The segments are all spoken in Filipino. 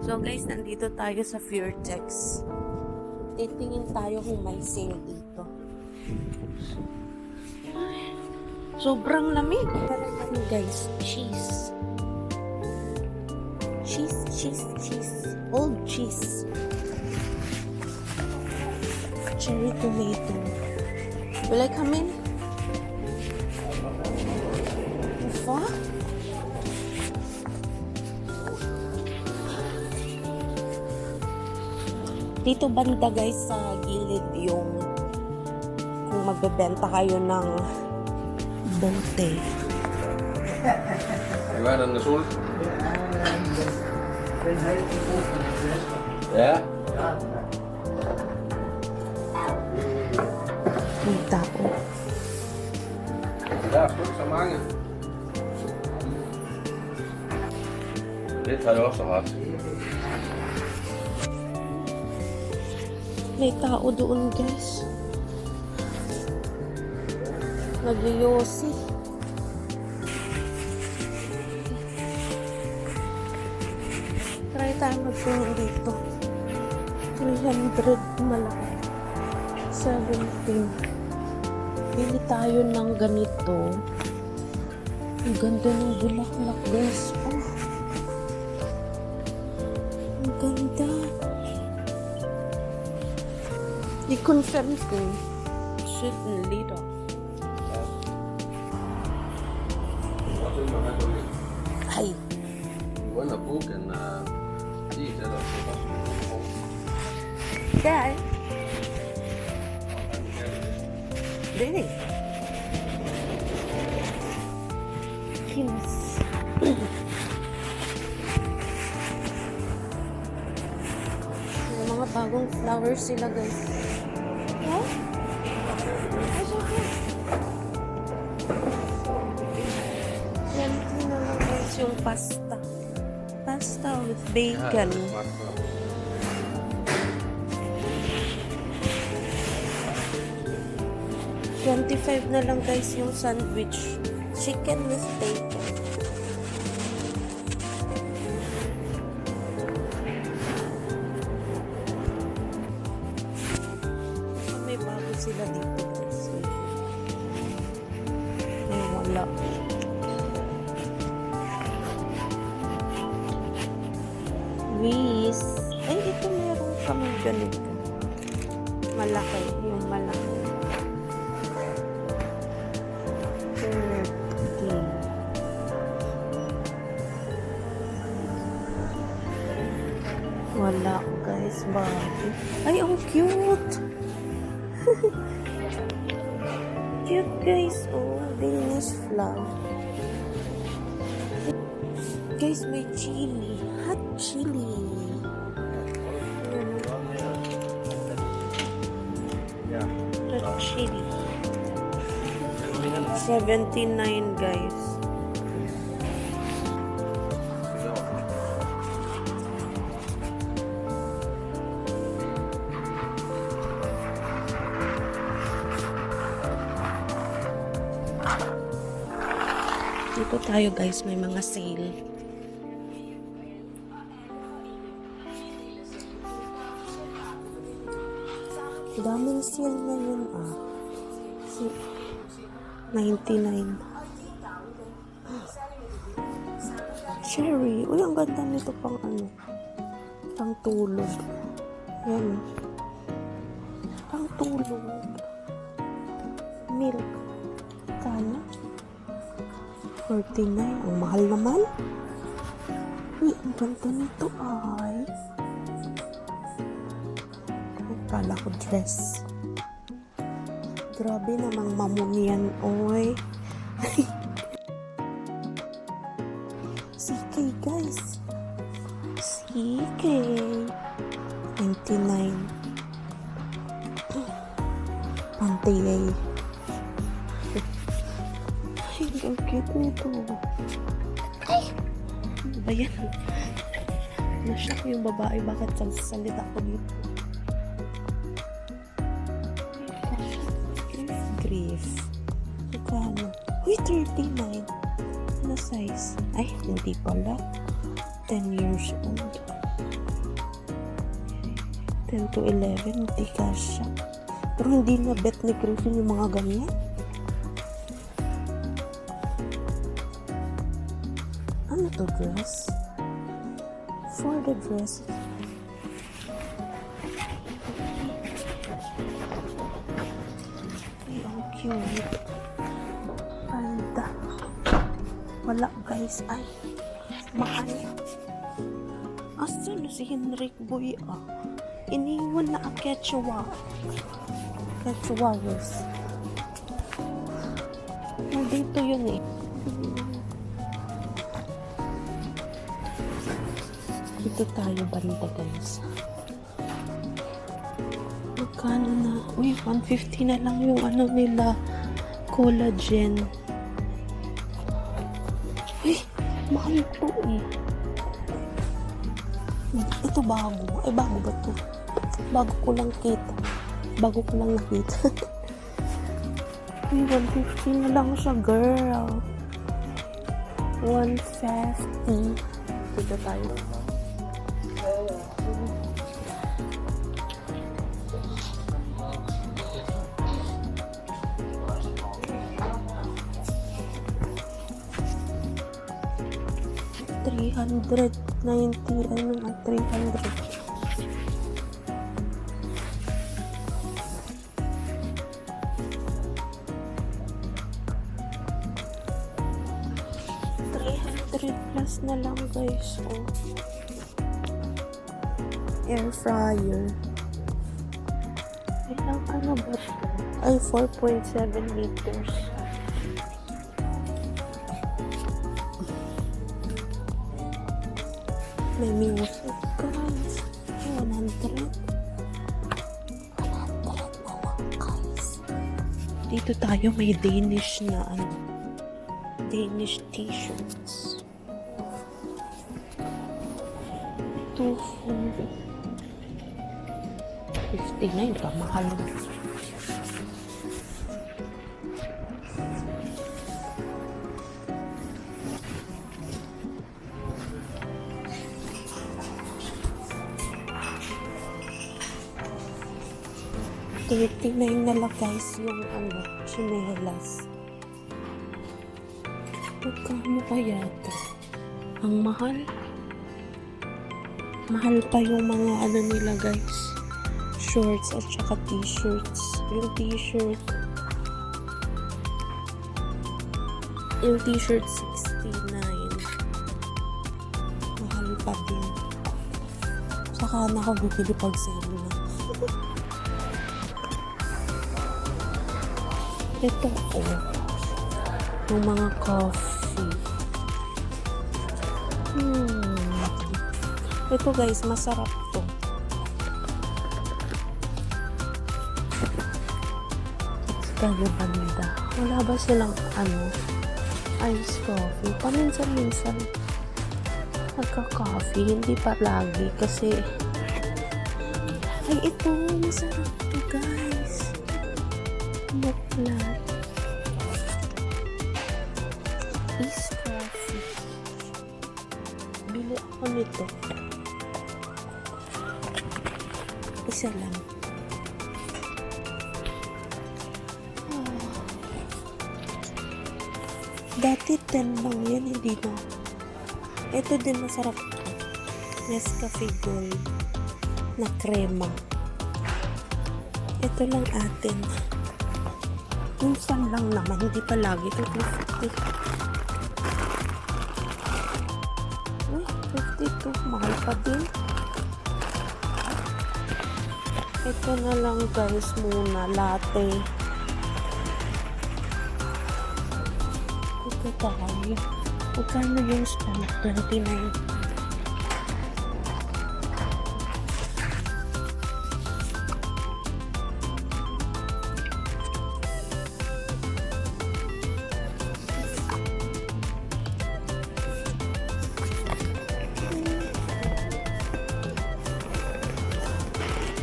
So guys, nandito tayo sa Furetex. Titingin tayo kung may sale dito. Sobrang lamig. Ano guys? Cheese. Cheese. Old cheese. Cherry tomato. Will I come in? What? Dito banda guys sa gilid yung kung magbebenta kayo ng bote. Waar dan de zon? Ja? May tao. Ja, goed, zo mange. Dit had je ook zo gehad. May tao doon guys. Nagyoyosi. Try tayo magpunong dito. 300 malaki. 17. Bili tayo ng ganito. Ang ganda ng bulaklak guys. Oh. Ang ganda. I-confirm ko. 17 liter. Wat is nog net zo niet? Ay. Gewoon een boek en die is dat. Dad. Really? Kims. May mga bagong flowers sila guys. Yeah? Ay, syempre. Yan na lang guys yung pasta. Pasta with bacon. $25 na lang guys yung sandwich. Chicken with bacon. May bago sila dito guys. Ay, wala. Wish. Ay, ito meron kami ganito. Malaki. Yung malaki. Wala guys, bago. Ay, ang cute! Cute guys, oh, Danish flag. Guys, may chili. Hot chili. Hot chili. 79 guys. Dito tayo guys, may mga sale. Daming sale ngayon ah. 99. Cherry. Uy, ang ganda nito pang ano. Pang tulog. Yan. Pang tulog. Milk. Kano? 49. Ang mahal naman. Uy, ang ganda nito ay. Kala ko dress. Grabe namang mamunian, oy. CK, guys. CK. 99. Pantay. Ay, ang cute nito. Ay! Ano ba yan? Nashock yung babae. Bakit salita ko dito? Grief. Magkano? Uy, 39. Ano size? Ay, hindi pala. 10 years old. 10 to 11, hindi kasya. Pero hindi na bet ni Griffin yung mga ganyan. Ano to dress? For the dress. Ay, ang cute. Palda. Wala guys. Ay, mahal. Asa na si Henrik Boy ah? Iniwan na ang Quechua. Quechuawas. Nandito yun eh. Dito tayo banda guys. Magkano na? Uy, 150 na lang yung ano nila. Collagen. Uy, mahal to eh. Ito bago. Ay, bago ba to? Bago ko lang kita. Bago ko lang nakita. Uy, 150 na lang siya, girl. 150. Dito tayo. $390 ano nga, 300. Plus na lang guys. Oh. Air fryer. Ilang ano ba ito? Ay, 4.7 liters. May music guys. 100 na lang guys. Dito tayo may Danish na ano. Danish t-shirts. 59 ka, mahal. $39 na lang guys yung ano, chinelas. Magkano kaya ito? Ang mahal. Mahal pa yung mga ano nila guys, shorts at saka t-shirts. Yung t-shirt 69, mahal pa din. Saka na ako bibili pag sale na. Ito oh, yung mga coffee. Ito guys, masarap to. Tayo banda. Wala ba silang ano, ice coffee? Paminsan-minsan nagka-coffee, hindi pa lagi kasi ay ito, masarap to guys. Muklat. Is coffee. Bili ako nito. Isa lang. Dati 10 lang yan, hindi na. Ito din masarap to. Nescafe Gold na krema. Ito lang atin. Minsan lang naman, hindi pa lagi. Ito 50. 52, mahal pa din. Ito na lang guys muna, latte. Ito tayo. Magkano yung stand? 29.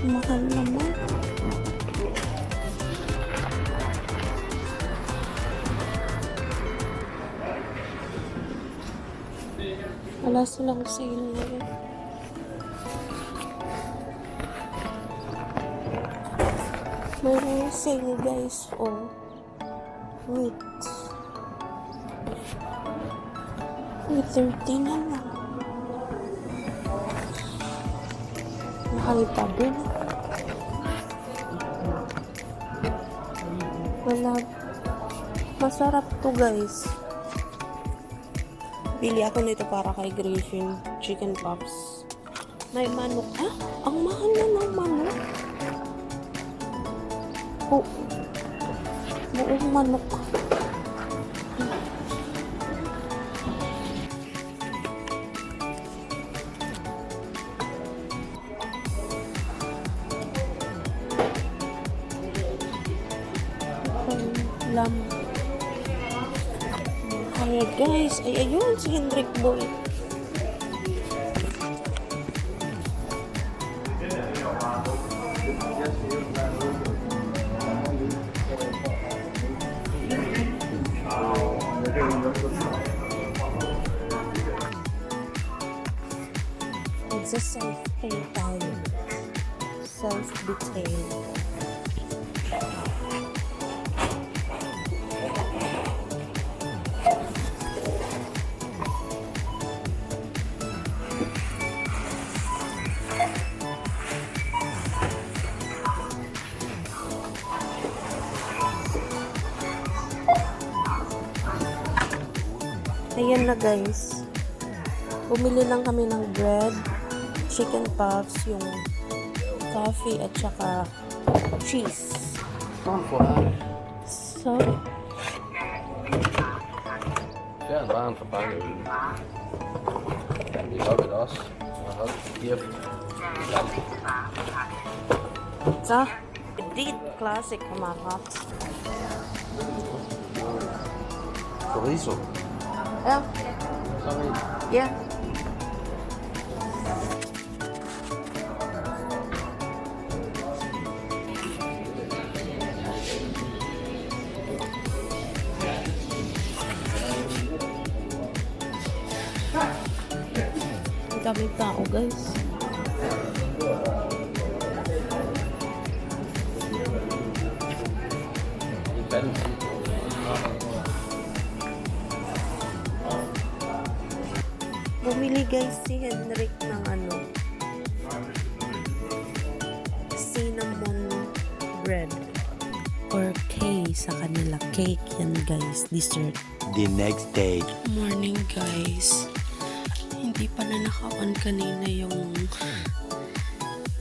Mahal naman. Wala silang sale ngayon. May sale guys, oh. Wait. May 30 na lang. Nakita din. Wala. Masarap to guys. Bili ako nito para kay Griffin. Chicken puffs. May manok. Ah, ang mahal na ng manok. Oh. Buong manok. Lam. Hi guys. Ay, ayun si Hendrik Boy. It's a self-pay time. Self-detail. Ayan na guys. Bumili lang kami ng bread, chicken puffs, yung coffee at saka cheese. So, Ja, een waan verpakken. Die hou het as. Hier. sa Edit Classic kumakat. Chorizo. Yeah. Sorry. Yeah. Ang daming tao guys. Ik ben het. Bumili guys si Hendrik ng cinnamon bread or K sa kanila. Cake yan guys, dessert. The next day. Morning guys. Hindi pa na naka-on kanina yung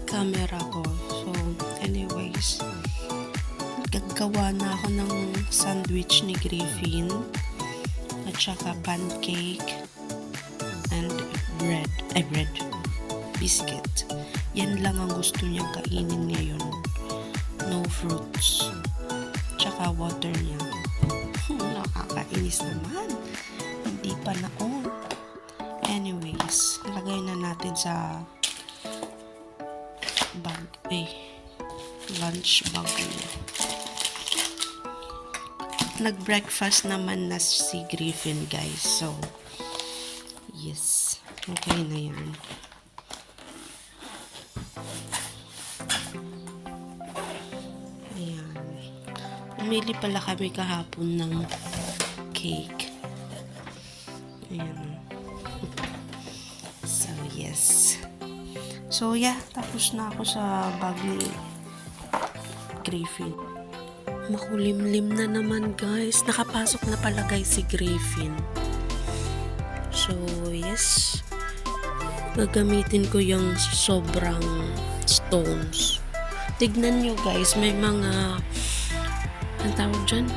camera ko. So anyways, gagawa na ako ng sandwich ni Griffin at saka pancake and bread. Biscuit. Yan lang ang gusto niyang kainin ngayon. No fruits. Tsaka water niya. Nakakainis naman. Hindi pa na-on. Anyways, lagay na natin sa bag. Lunch bag niya. Nag-breakfast naman na si Griffin guys. So, yes. Okay na yan. Ayan. Umili pala kami kahapon ng cake. Ayan. So, yes. So, yeah. Tapos na ako sa bag ni Griffin. Makulimlim na naman, guys. Nakapasok na pala, guys, si Griffin. So, yes. Gagamitin ko yung sobrang stones. Tignan nyo, guys. May mga... Ang tawag dyan?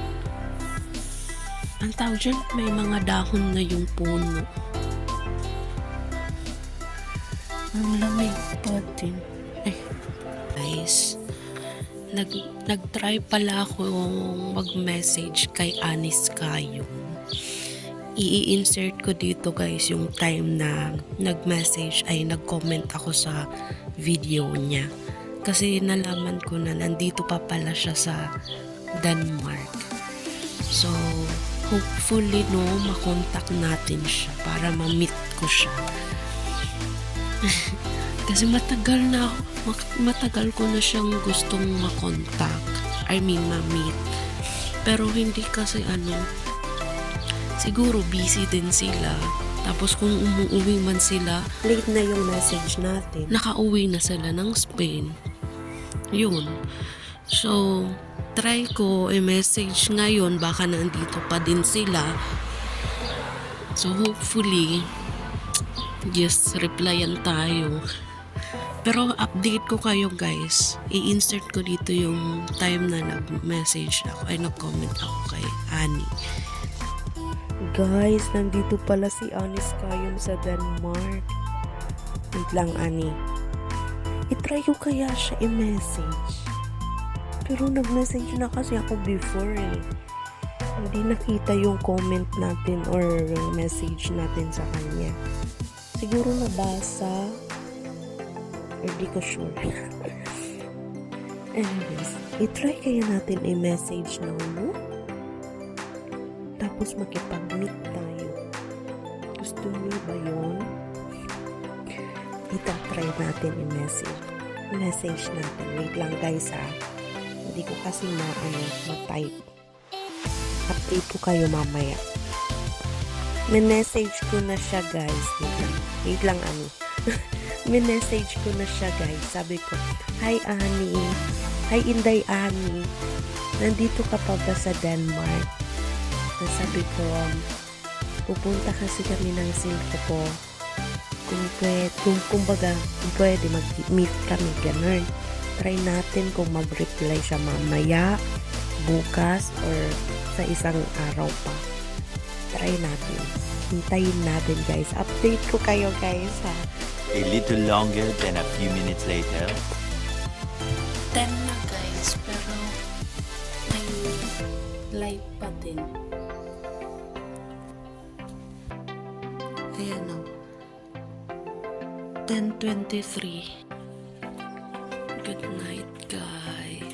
Ang tawag dyan? May mga dahon na yung puno. Ang lamig pa din. Guys. Nag-try pala ako mag-message kay Anis Kayo. I-insert ko dito guys yung time na nag-message ay nag-comment ako sa video niya. Kasi nalaman ko na nandito pa pala siya sa Denmark. So, hopefully makontak natin siya para ma-meet ko siya. Kasi matagal ko na siyang gustong makontak. ma-meet. Pero hindi kasi siguro busy din sila. Tapos kung umuwi man sila, late na yung message natin. Nakauwi na sila ng Spain. Yun. So, try ko i-message ngayon, baka nandito pa din sila. So, hopefully, yes, replyan tayo. Pero update ko kayo guys. I-insert ko dito yung time na nag-message ako, ay nag-comment ako kay Annie. Guys, nandito pala si Annie Skayum sa Denmark. Wait lang, Annie. I-try ko kaya siya i-message. Pero nag-message na kasi ako before eh. Hindi nakita yung comment natin or message natin sa kanya. Siguro nabasa. Or di ko sure. Anyways, i-try kaya natin i-message na tapos makipag-meet tayo. Gusto niyo ba yun? Ita-try natin i-message natin. Wait lang guys ha. Hindi ko kasi ma-type. Update ko kayo mamaya. May-message ko na siya guys. Wait lang Annie. May-message ko na siya guys. Sabi ko, hi Annie. Hi Inday Annie. Nandito ka pa ba sa Denmark? Sabi ko, pupunta kasi kami ng Silko po. Kung pwede mag-meet kami, ganun. Try natin kung mag-reply siya mamaya, bukas, or sa isang araw pa. Try natin. Hintayin natin guys. Update ko kayo guys ha. A little longer than a few minutes later. 10 na guys, pero may live pa din. Ayan o. 10:23. Good night guys.